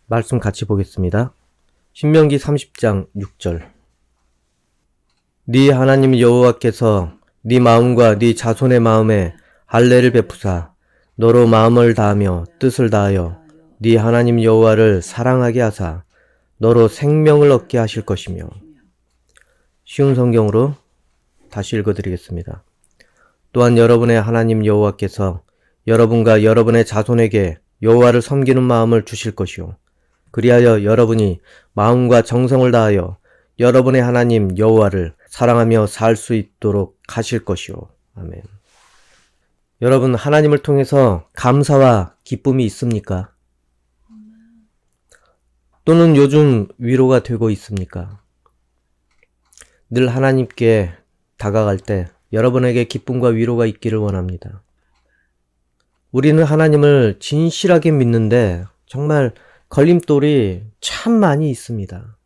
말씀 같이 보겠습니다. 신명기 30장 6절. 네 하나님 여호와께서 네 마음과 네 자손의 마음에 할례를 베푸사 너로 마음을 다하며 뜻을 다하여 네 하나님 여호와를 사랑하게 하사 너로 생명을 얻게 하실 것이며. 쉬운 성경으로 다시 읽어드리겠습니다. 또한 여러분의 하나님 여호와께서 여러분과 여러분의 자손에게 여호와를 섬기는 마음을 주실 것이요 그리하여 여러분이 마음과 정성을 다하여 여러분의 하나님 여호와를 사랑하며 살 수 있도록 하실 것이요. 아멘. 여러분, 하나님을 통해서 감사와 기쁨이 있습니까? 또는 요즘 위로가 되고 있습니까? 늘 하나님께 다가갈 때 여러분에게 기쁨과 위로가 있기를 원합니다. 우리는 하나님을 진실하게 믿는데 정말 걸림돌이 참 많이 있습니다.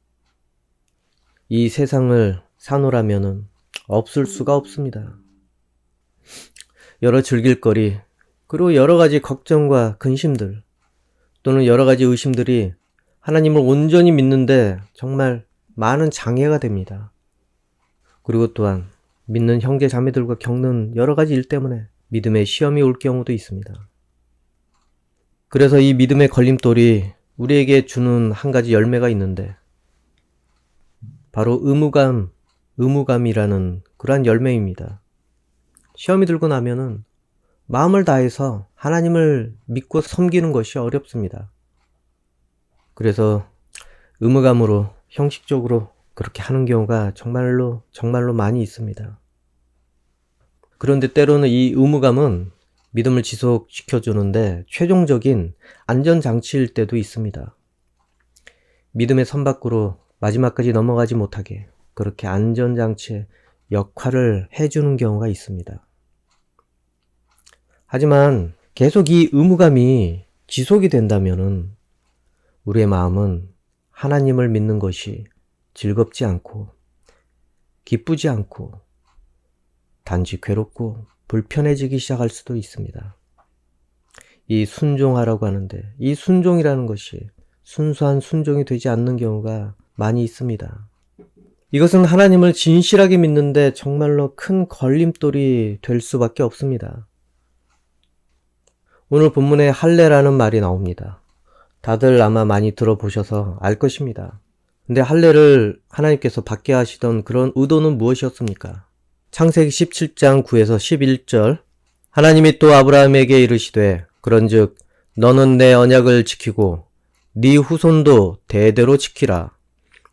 이 세상을 사노라면은 없을 수가 없습니다. 여러 즐길거리, 그리고 여러 가지 걱정과 근심들, 또는 여러 가지 의심들이 하나님을 온전히 믿는데 정말 많은 장애가 됩니다. 그리고 또한 믿는 형제 자매들과 겪는 여러 가지 일 때문에 믿음의 시험이 올 경우도 있습니다. 그래서 이 믿음의 걸림돌이 우리에게 주는 한 가지 열매가 있는데 바로 의무감이라는 그러한 열매입니다. 시험이 들고 나면은 마음을 다해서 하나님을 믿고 섬기는 것이 어렵습니다. 그래서 의무감으로 형식적으로 그렇게 하는 경우가 정말로 많이 있습니다. 그런데 때로는 이 의무감은 믿음을 지속시켜주는데 최종적인 안전장치일 때도 있습니다. 믿음의 선 밖으로 마지막까지 넘어가지 못하게 그렇게 안전장치의 역할을 해주는 경우가 있습니다. 하지만 계속 이 의무감이 지속이 된다면은 우리의 마음은 하나님을 믿는 것이 즐겁지 않고 기쁘지 않고 단지 괴롭고 불편해지기 시작할 수도 있습니다. 이 순종하라고 하는데 이 순종이라는 것이 순수한 순종이 되지 않는 경우가 많이 있습니다. 이것은 하나님을 진실하게 믿는데 정말로 큰 걸림돌이 될 수밖에 없습니다. 오늘 본문에 할례라는 말이 나옵니다. 다들 아마 많이 들어보셔서 알 것입니다. 근데 할례를 하나님께서 받게 하시던 그런 의도는 무엇이었습니까? 창세기 17장 9에서 11절. 하나님이 또 아브라함에게 이르시되 그런즉 너는 내 언약을 지키고 네 후손도 대대로 지키라.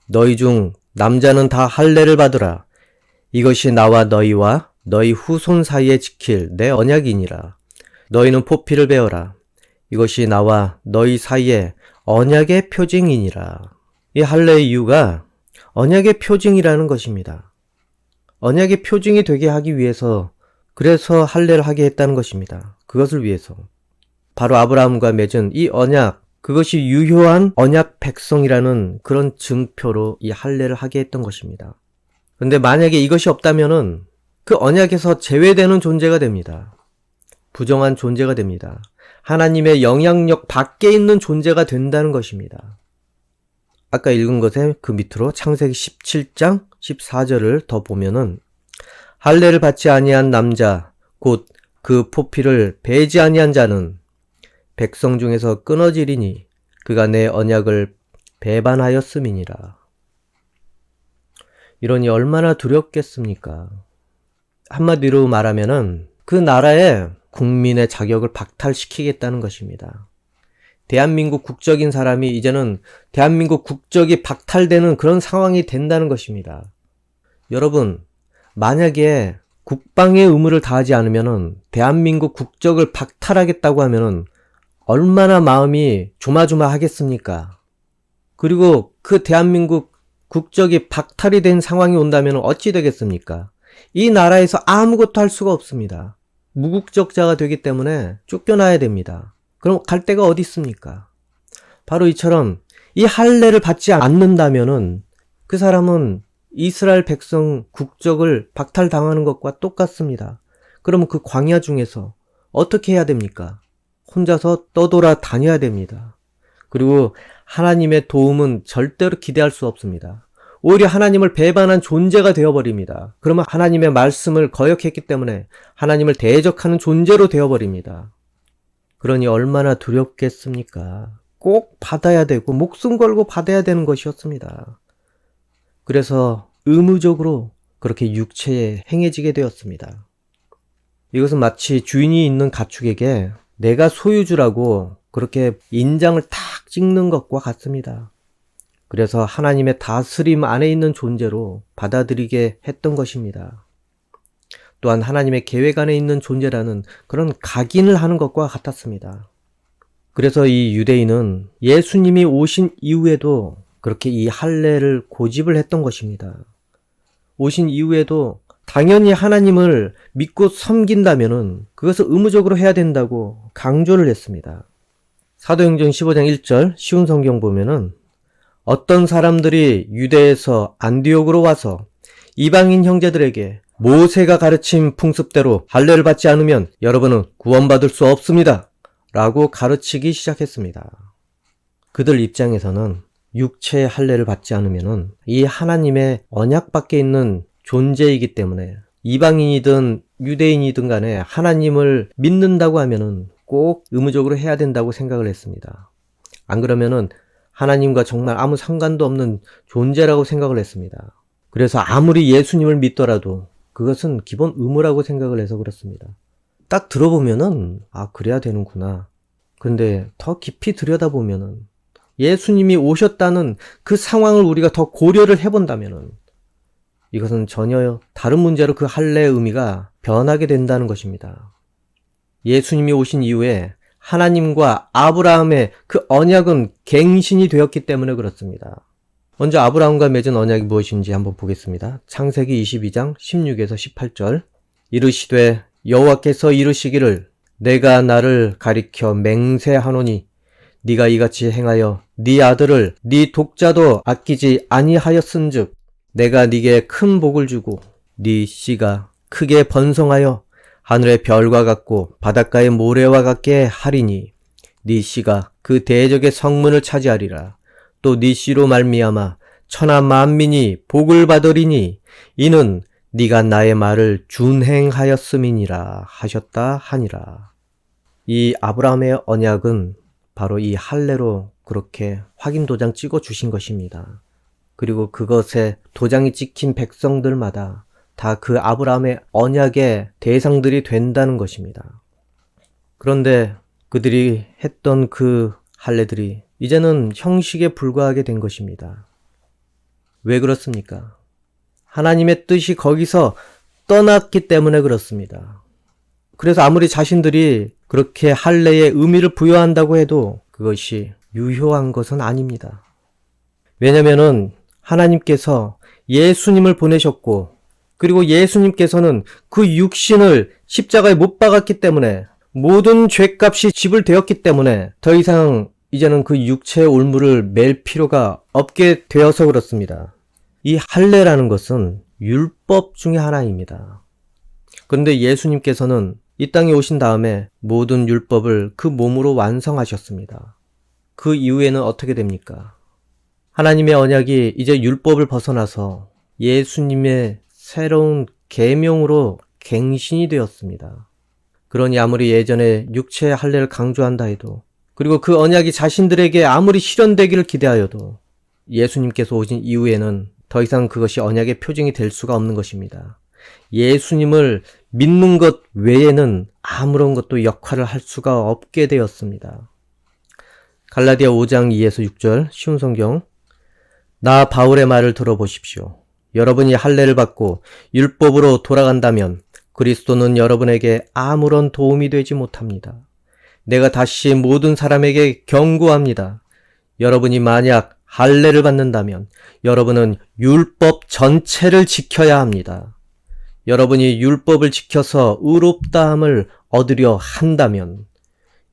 너희 중 남자는 다 할례를 받으라. 이것이 나와 너희와 너희 후손 사이에 지킬 내 언약이니라. 너희는 포피를 베어라. 이것이 나와 너희 사이에 언약의 표징이니라. 이 할례의 이유가 언약의 표징이라는 것입니다. 언약의 표징이 되게 하기 위해서 그래서 할례를 하게 했다는 것입니다. 그것을 위해서. 바로 아브라함과 맺은 이 언약, 그것이 유효한 언약 백성이라는 그런 증표로 이 할례를 하게 했던 것입니다. 그런데 만약에 이것이 없다면은 그 언약에서 제외되는 존재가 됩니다. 부정한 존재가 됩니다. 하나님의 영향력 밖에 있는 존재가 된다는 것입니다. 아까 읽은 것에 그 밑으로 창세기 17장 14절을 더 보면은 할례를 받지 아니한 남자 곧 그 포피를 베지 아니한 자는 백성 중에서 끊어지리니 그가 내 언약을 배반하였음이니라. 이러니 얼마나 두렵겠습니까? 한마디로 말하면은 그 나라의 국민의 자격을 박탈시키겠다는 것입니다. 대한민국 국적인 사람이 이제는 대한민국 국적이 박탈되는 그런 상황이 된다는 것입니다. 여러분, 만약에 국방의 의무를 다하지 않으면은 대한민국 국적을 박탈하겠다고 하면은 얼마나 마음이 조마조마하겠습니까? 그리고 그 대한민국 국적이 박탈이 된 상황이 온다면 어찌 되겠습니까? 이 나라에서 아무것도 할 수가 없습니다. 무국적자가 되기 때문에 쫓겨나야 됩니다. 그럼 갈 데가 어디 있습니까? 바로 이처럼 이 할례를 받지 않는다면은 그 사람은 이스라엘 백성 국적을 박탈당하는 것과 똑같습니다. 그러면 그 광야 중에서 어떻게 해야 됩니까? 혼자서 떠돌아 다녀야 됩니다. 그리고 하나님의 도움은 절대로 기대할 수 없습니다. 오히려 하나님을 배반한 존재가 되어버립니다. 그러면 하나님의 말씀을 거역했기 때문에 하나님을 대적하는 존재로 되어버립니다. 그러니 얼마나 두렵겠습니까? 꼭 받아야 되고 목숨 걸고 받아야 되는 것이었습니다. 그래서 의무적으로 그렇게 육체에 행해지게 되었습니다. 이것은 마치 주인이 있는 가축에게 내가 소유주라고 그렇게 인장을 탁 찍는 것과 같습니다. 그래서 하나님의 다스림 안에 있는 존재로 받아들이게 했던 것입니다. 또한 하나님의 계획 안에 있는 존재라는 그런 각인을 하는 것과 같았습니다. 그래서 이 유대인은 예수님이 오신 이후에도 그렇게 이 할례를 고집을 했던 것입니다. 오신 이후에도 당연히 하나님을 믿고 섬긴다면은 그것을 의무적으로 해야 된다고 강조를 했습니다. 사도행전 15장 1절 쉬운 성경 보면은 어떤 사람들이 유대에서 안디옥으로 와서 이방인 형제들에게 모세가 가르친 풍습대로 할례를 받지 않으면 여러분은 구원받을 수 없습니다. 라고 가르치기 시작했습니다. 그들 입장에서는 육체의 할례를 받지 않으면은 이 하나님의 언약 밖에 있는 존재이기 때문에 이방인이든 유대인이든 간에 하나님을 믿는다고 하면은 꼭 의무적으로 해야 된다고 생각을 했습니다. 안 그러면은 하나님과 정말 아무 상관도 없는 존재라고 생각을 했습니다. 그래서 아무리 예수님을 믿더라도 그것은 기본 의무라고 생각을 해서 그렇습니다. 딱 들어보면은 그래야 되는구나. 근데 더 깊이 들여다보면은 예수님이 오셨다는 그 상황을 우리가 더 고려를 해본다면은 이것은 전혀 다른 문제로 그 할례의 의미가 변하게 된다는 것입니다. 예수님이 오신 이후에 하나님과 아브라함의 그 언약은 갱신이 되었기 때문에 그렇습니다. 먼저 아브라함과 맺은 언약이 무엇인지 한번 보겠습니다. 창세기 22장 16에서 18절 이르시되 여호와께서 이르시기를 내가 나를 가리켜 맹세하노니 네가 이같이 행하여 네 아들을 네 독자도 아끼지 아니하였은즉 내가 네게 큰 복을 주고 네 씨가 크게 번성하여 하늘의 별과 같고 바닷가의 모래와 같게 하리니 네 씨가 그 대적의 성문을 차지하리라. 또 네 씨로 말미암아 천하 만민이 복을 받으리니 이는 네가 나의 말을 준행하였음이니라 하셨다 하니라. 이 아브라함의 언약은 바로 이 할례로 그렇게 확인 도장 찍어 주신 것입니다. 그리고 그것에 도장이 찍힌 백성들마다 다 그 아브라함의 언약의 대상들이 된다는 것입니다. 그런데 그들이 했던 그 할례들이 이제는 형식에 불과하게 된 것입니다. 왜 그렇습니까? 하나님의 뜻이 거기서 떠났기 때문에 그렇습니다. 그래서 아무리 자신들이 그렇게 할례의 의미를 부여한다고 해도 그것이 유효한 것은 아닙니다. 왜냐면은 하나님께서 예수님을 보내셨고 그리고 예수님께서는 그 육신을 십자가에 못 박았기 때문에 모든 죄값이 지불되었기 때문에 더 이상 이제는 그 육체의 올무를 맬 필요가 없게 되어서 그렇습니다. 이 할례라는 것은 율법 중에 하나입니다. 그런데 예수님께서는 이 땅에 오신 다음에 모든 율법을 그 몸으로 완성하셨습니다. 그 이후에는 어떻게 됩니까? 하나님의 언약이 이제 율법을 벗어나서 예수님의 새로운 계명으로 갱신이 되었습니다. 그러니 아무리 예전에 육체의 할례를 강조한다 해도 그리고 그 언약이 자신들에게 아무리 실현되기를 기대하여도 예수님께서 오신 이후에는 더 이상 그것이 언약의 표징이 될 수가 없는 것입니다. 예수님을 믿는 것 외에는 아무런 것도 역할을 할 수가 없게 되었습니다. 갈라디아 5장 2에서 6절 쉬운 성경 나 바울의 말을 들어보십시오. 여러분이 할례를 받고 율법으로 돌아간다면 그리스도는 여러분에게 아무런 도움이 되지 못합니다. 내가 다시 모든 사람에게 경고합니다. 여러분이 만약 할례를 받는다면 여러분은 율법 전체를 지켜야 합니다. 여러분이 율법을 지켜서 의롭다함을 얻으려 한다면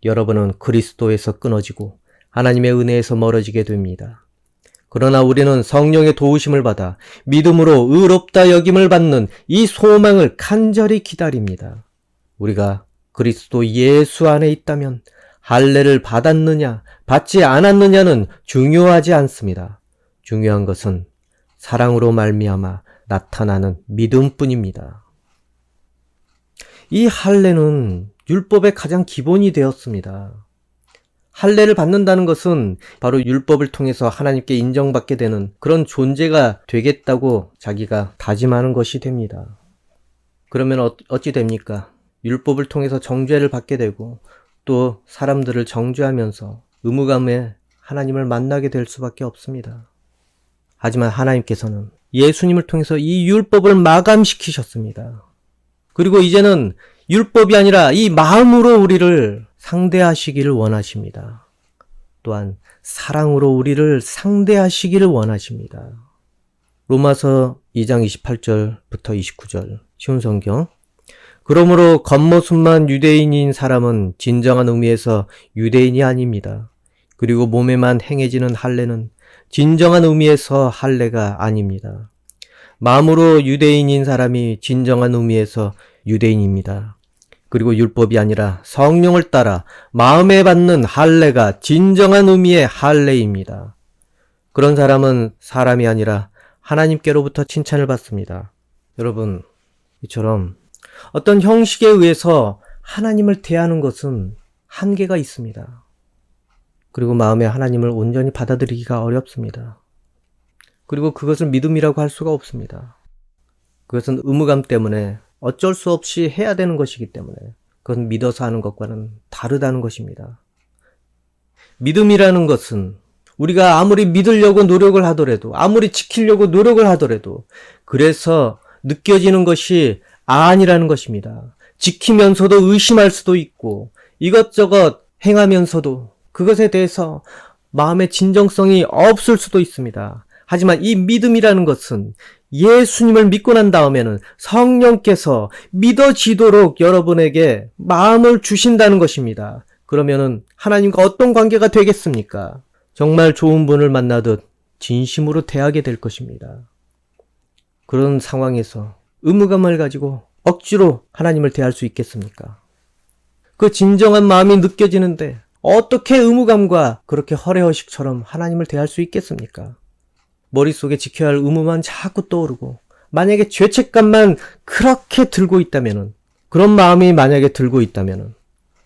여러분은 그리스도에서 끊어지고 하나님의 은혜에서 멀어지게 됩니다. 그러나 우리는 성령의 도우심을 받아 믿음으로 의롭다 여김을 받는 이 소망을 간절히 기다립니다. 우리가 그리스도 예수 안에 있다면 할례를 받았느냐, 받지 않았느냐는 중요하지 않습니다. 중요한 것은 사랑으로 말미암아 나타나는 믿음뿐입니다. 이 할례는 율법의 가장 기본이 되었습니다. 할례를 받는다는 것은 바로 율법을 통해서 하나님께 인정받게 되는 그런 존재가 되겠다고 자기가 다짐하는 것이 됩니다. 그러면 어찌 됩니까? 율법을 통해서 정죄를 받게 되고 또 사람들을 정죄하면서 의무감에 하나님을 만나게 될 수밖에 없습니다. 하지만 하나님께서는 예수님을 통해서 이 율법을 마감시키셨습니다. 그리고 이제는 율법이 아니라 이 마음으로 우리를 상대하시기를 원하십니다. 또한 사랑으로 우리를 상대하시기를 원하십니다. 로마서 2장 28절부터 29절 쉬운 성경. 그러므로 겉모습만 유대인인 사람은 진정한 의미에서 유대인이 아닙니다. 그리고 몸에만 행해지는 할례는 진정한 의미에서 할례가 아닙니다. 마음으로 유대인인 사람이 진정한 의미에서 유대인입니다. 그리고 율법이 아니라 성령을 따라 마음에 받는 할례가 진정한 의미의 할례입니다. 그런 사람은 사람이 아니라 하나님께로부터 칭찬을 받습니다. 여러분, 이처럼 어떤 형식에 의해서 하나님을 대하는 것은 한계가 있습니다. 그리고 마음에 하나님을 온전히 받아들이기가 어렵습니다. 그리고 그것을 믿음이라고 할 수가 없습니다. 그것은 의무감 때문에 어쩔 수 없이 해야 되는 것이기 때문에 그건 믿어서 하는 것과는 다르다는 것입니다. 믿음이라는 것은 우리가 아무리 믿으려고 노력을 하더라도, 아무리 지키려고 노력을 하더라도 그래서 느껴지는 것이 아니라는 것입니다. 지키면서도 의심할 수도 있고 이것저것 행하면서도 그것에 대해서 마음의 진정성이 없을 수도 있습니다. 하지만 이 믿음이라는 것은 예수님을 믿고 난 다음에는 성령께서 믿어지도록 여러분에게 마음을 주신다는 것입니다. 그러면은 하나님과 어떤 관계가 되겠습니까? 정말 좋은 분을 만나듯 진심으로 대하게 될 것입니다. 그런 상황에서 의무감을 가지고 억지로 하나님을 대할 수 있겠습니까? 그 진정한 마음이 느껴지는데 어떻게 의무감과 그렇게 허례허식처럼 하나님을 대할 수 있겠습니까? 머릿속에 지켜야 할 의무만 자꾸 떠오르고 만약에 죄책감만 그렇게 들고 있다면은, 그런 마음이 만약에 들고 있다면은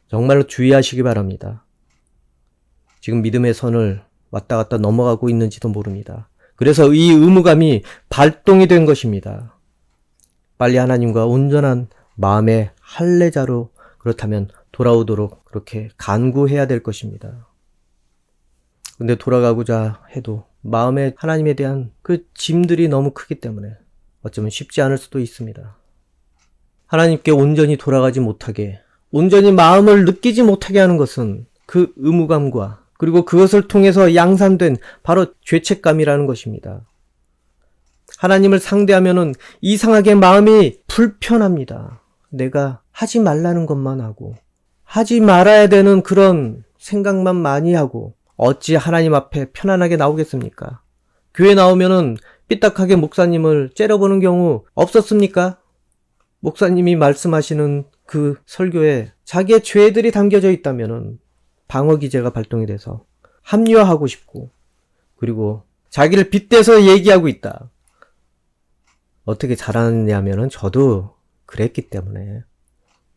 정말로 주의하시기 바랍니다. 지금 믿음의 선을 왔다 갔다 넘어가고 있는지도 모릅니다. 그래서 이 의무감이 발동이 된 것입니다. 빨리 하나님과 온전한 마음의 할례자로 그렇다면 돌아오도록 그렇게 간구해야 될 것입니다. 근데 돌아가고자 해도 마음에 하나님에 대한 그 짐들이 너무 크기 때문에 어쩌면 쉽지 않을 수도 있습니다. 하나님께 온전히 돌아가지 못하게, 온전히 마음을 느끼지 못하게 하는 것은 그 의무감과 그리고 그것을 통해서 양산된 바로 죄책감이라는 것입니다. 하나님을 상대하면은 이상하게 마음이 불편합니다. 내가 하지 말라는 것만 하고 하지 말아야 되는 그런 생각만 많이 하고 어찌 하나님 앞에 편안하게 나오겠습니까? 교회 나오면은 삐딱하게 목사님을 째려보는 경우 없었습니까? 목사님이 말씀하시는 그 설교에 자기의 죄들이 담겨져 있다면은 방어 기제가 발동이 돼서 합리화하고 싶고, 그리고 자기를 빗대서 얘기하고 있다. 어떻게 잘하느냐면은 저도 그랬기 때문에,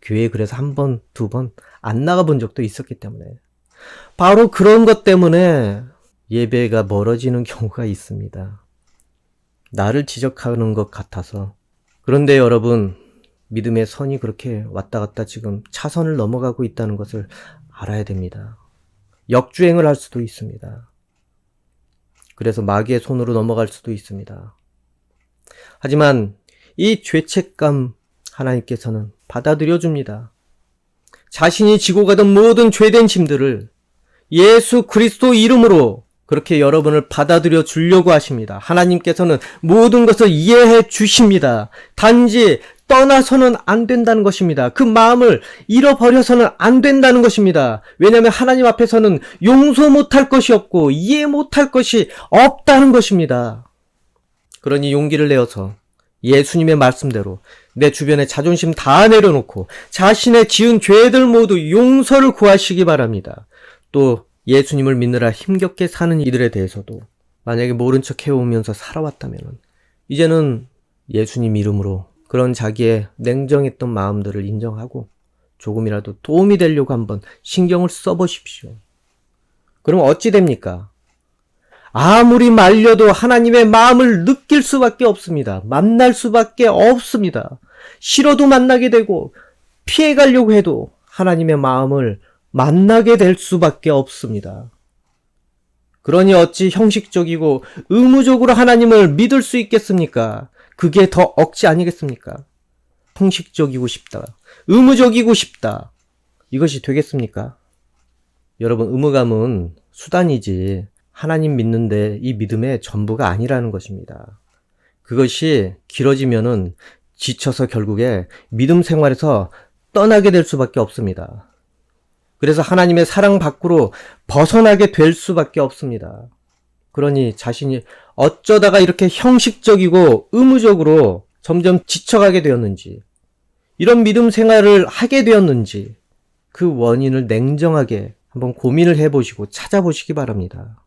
교회에 그래서 한 번, 두 번 안 나가본 적도 있었기 때문에, 바로 그런 것 때문에 예배가 멀어지는 경우가 있습니다. 나를 지적하는 것 같아서. 그런데 여러분, 믿음의 선이 그렇게 왔다 갔다 지금 차선을 넘어가고 있다는 것을 알아야 됩니다. 역주행을 할 수도 있습니다. 그래서 마귀의 손으로 넘어갈 수도 있습니다. 하지만 이 죄책감 하나님께서는 받아들여 줍니다. 자신이 지고 가던 모든 죄된 짐들을 예수 그리스도 이름으로 그렇게 여러분을 받아들여 주려고 하십니다. 하나님께서는 모든 것을 이해해 주십니다. 단지 떠나서는 안 된다는 것입니다. 그 마음을 잃어버려서는 안 된다는 것입니다. 왜냐하면 하나님 앞에서는 용서 못할 것이 없고 이해 못할 것이 없다는 것입니다. 그러니 용기를 내어서 예수님의 말씀대로 내 주변에 자존심 다 내려놓고 자신의 지은 죄들 모두 용서를 구하시기 바랍니다. 또 예수님을 믿느라 힘겹게 사는 이들에 대해서도 만약에 모른 척 해오면서 살아왔다면 이제는 예수님 이름으로 그런 자기의 냉정했던 마음들을 인정하고 조금이라도 도움이 되려고 한번 신경을 써보십시오. 그럼 어찌 됩니까? 아무리 말려도 하나님의 마음을 느낄 수밖에 없습니다. 만날 수밖에 없습니다. 싫어도 만나게 되고 피해가려고 해도 하나님의 마음을 만나게 될 수밖에 없습니다. 그러니 어찌 형식적이고 의무적으로 하나님을 믿을 수 있겠습니까? 그게 더 억지 아니겠습니까? 형식적이고 싶다. 의무적이고 싶다. 이것이 되겠습니까? 여러분, 의무감은 수단이지 하나님 믿는데 이 믿음의 전부가 아니라는 것입니다. 그것이 길어지면은 지쳐서 결국에 믿음 생활에서 떠나게 될 수밖에 없습니다. 그래서 하나님의 사랑 밖으로 벗어나게 될 수밖에 없습니다. 그러니 자신이 어쩌다가 이렇게 형식적이고 의무적으로 점점 지쳐가게 되었는지, 이런 믿음 생활을 하게 되었는지 그 원인을 냉정하게 한번 고민을 해보시고 찾아보시기 바랍니다.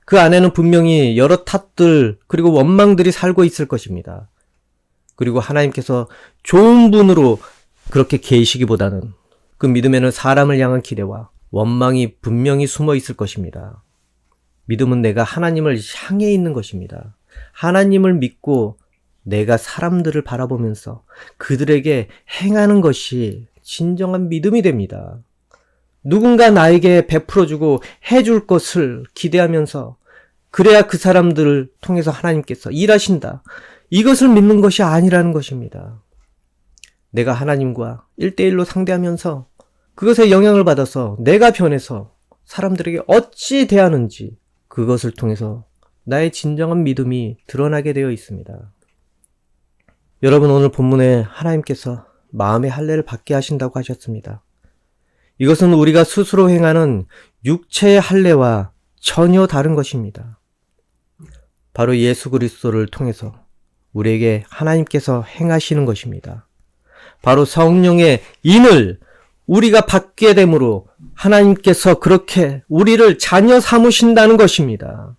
그 안에는 분명히 여러 탓들 그리고 원망들이 살고 있을 것입니다. 그리고 하나님께서 좋은 분으로 그렇게 계시기보다는 그 믿음에는 사람을 향한 기대와 원망이 분명히 숨어 있을 것입니다. 믿음은 내가 하나님을 향해 있는 것입니다. 하나님을 믿고 내가 사람들을 바라보면서 그들에게 행하는 것이 진정한 믿음이 됩니다. 누군가 나에게 베풀어주고 해줄 것을 기대하면서 그래야 그 사람들을 통해서 하나님께서 일하신다. 이것을 믿는 것이 아니라는 것입니다. 내가 하나님과 1대1로 상대하면서 그것에 영향을 받아서 내가 변해서 사람들에게 어찌 대하는지 그것을 통해서 나의 진정한 믿음이 드러나게 되어 있습니다. 여러분, 오늘 본문에 하나님께서 마음의 할례를 받게 하신다고 하셨습니다. 이것은 우리가 스스로 행하는 육체의 할례와 전혀 다른 것입니다. 바로 예수 그리스도를 통해서 우리에게 하나님께서 행하시는 것입니다. 바로 성령의 인을 우리가 받게 되므로 하나님께서 그렇게 우리를 자녀 삼으신다는 것입니다.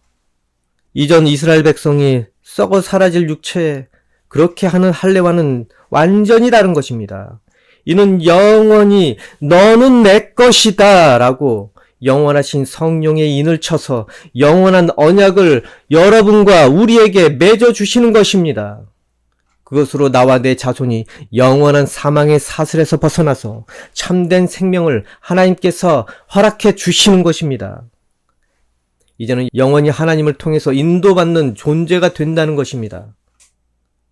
이전 이스라엘 백성이 썩어 사라질 육체에 그렇게 하는 할례와는 완전히 다른 것입니다. 이는 영원히 너는 내 것이다 라고 영원하신 성령의 인을 쳐서 영원한 언약을 여러분과 우리에게 맺어주시는 것입니다. 그것으로 나와 내 자손이 영원한 사망의 사슬에서 벗어나서 참된 생명을 하나님께서 허락해 주시는 것입니다. 이제는 영원히 하나님을 통해서 인도받는 존재가 된다는 것입니다.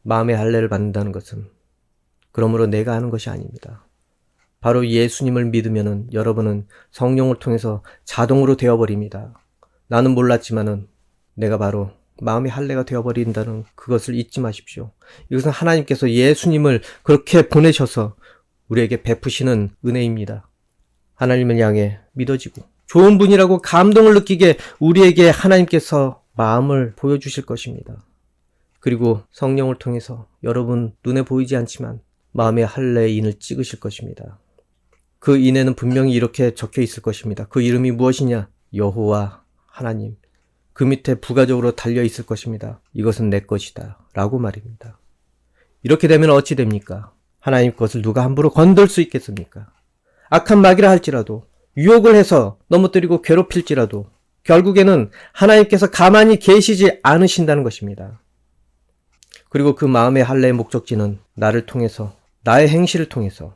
마음의 할례를 받는다는 것은 그러므로 내가 하는 것이 아닙니다. 바로 예수님을 믿으면은 여러분은 성령을 통해서 자동으로 되어버립니다. 나는 몰랐지만은 내가 바로 마음의 할례가 되어버린다는 그것을 잊지 마십시오. 이것은 하나님께서 예수님을 그렇게 보내셔서 우리에게 베푸시는 은혜입니다. 하나님을 향해 믿어지고 좋은 분이라고 감동을 느끼게 우리에게 하나님께서 마음을 보여주실 것입니다. 그리고 성령을 통해서 여러분 눈에 보이지 않지만 마음의 할례의 인을 찍으실 것입니다. 그 인에는 분명히 이렇게 적혀 있을 것입니다. 그 이름이 무엇이냐? 여호와 하나님. 그 밑에 부가적으로 달려 있을 것입니다. 이것은 내 것이다 라고 말입니다. 이렇게 되면 어찌 됩니까? 하나님 것을 누가 함부로 건들 수 있겠습니까? 악한 마귀라 할지라도 유혹을 해서 넘어뜨리고 괴롭힐지라도 결국에는 하나님께서 가만히 계시지 않으신다는 것입니다. 그리고 그 마음의 할례의 목적지는 나를 통해서, 나의 행실을 통해서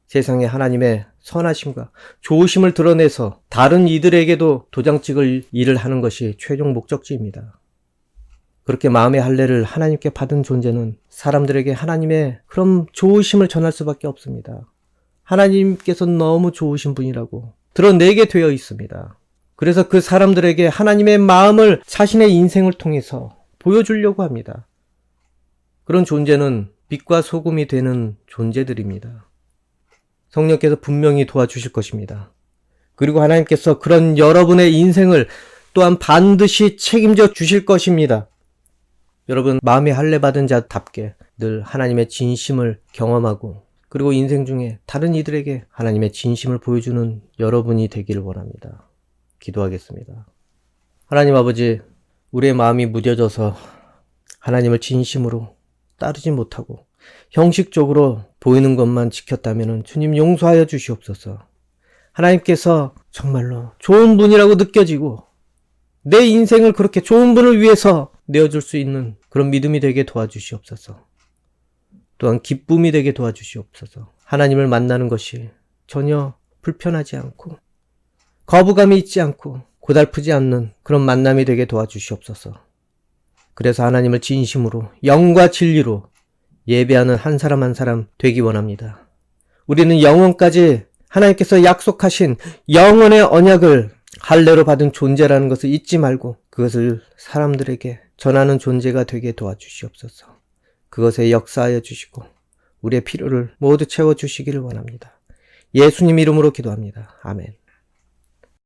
세상에 하나님의 선하심과 좋으심을 드러내서 다른 이들에게도 도장 찍을 일을 하는 것이 최종 목적지입니다. 그렇게 마음의 할례를 하나님께 받은 존재는 사람들에게 하나님의 그런 좋으심을 전할 수밖에 없습니다. 하나님께서 너무 좋으신 분이라고 드러내게 되어 있습니다. 그래서 그 사람들에게 하나님의 마음을 자신의 인생을 통해서 보여주려고 합니다. 그런 존재는 빛과 소금이 되는 존재들입니다. 성령께서 분명히 도와주실 것입니다. 그리고 하나님께서 그런 여러분의 인생을 또한 반드시 책임져 주실 것입니다. 여러분, 마음의 할례 받은 자답게 늘 하나님의 진심을 경험하고 그리고 인생 중에 다른 이들에게 하나님의 진심을 보여주는 여러분이 되기를 원합니다. 기도하겠습니다. 하나님 아버지, 우리의 마음이 무뎌져서 하나님을 진심으로 따르지 못하고 형식적으로 보이는 것만 지켰다면 주님 용서하여 주시옵소서. 하나님께서 정말로 좋은 분이라고 느껴지고 내 인생을 그렇게 좋은 분을 위해서 내어줄 수 있는 그런 믿음이 되게 도와주시옵소서. 또한 기쁨이 되게 도와주시옵소서. 하나님을 만나는 것이 전혀 불편하지 않고 거부감이 있지 않고 고달프지 않는 그런 만남이 되게 도와주시옵소서. 그래서 하나님을 진심으로 영과 진리로 예배하는 한 사람 한 사람 되기 원합니다. 우리는 영원까지 하나님께서 약속하신 영원의 언약을 할례로 받은 존재라는 것을 잊지 말고 그것을 사람들에게 전하는 존재가 되게 도와주시옵소서. 그것에 역사하여 주시고 우리의 필요를 모두 채워주시기를 원합니다. 예수님 이름으로 기도합니다. 아멘.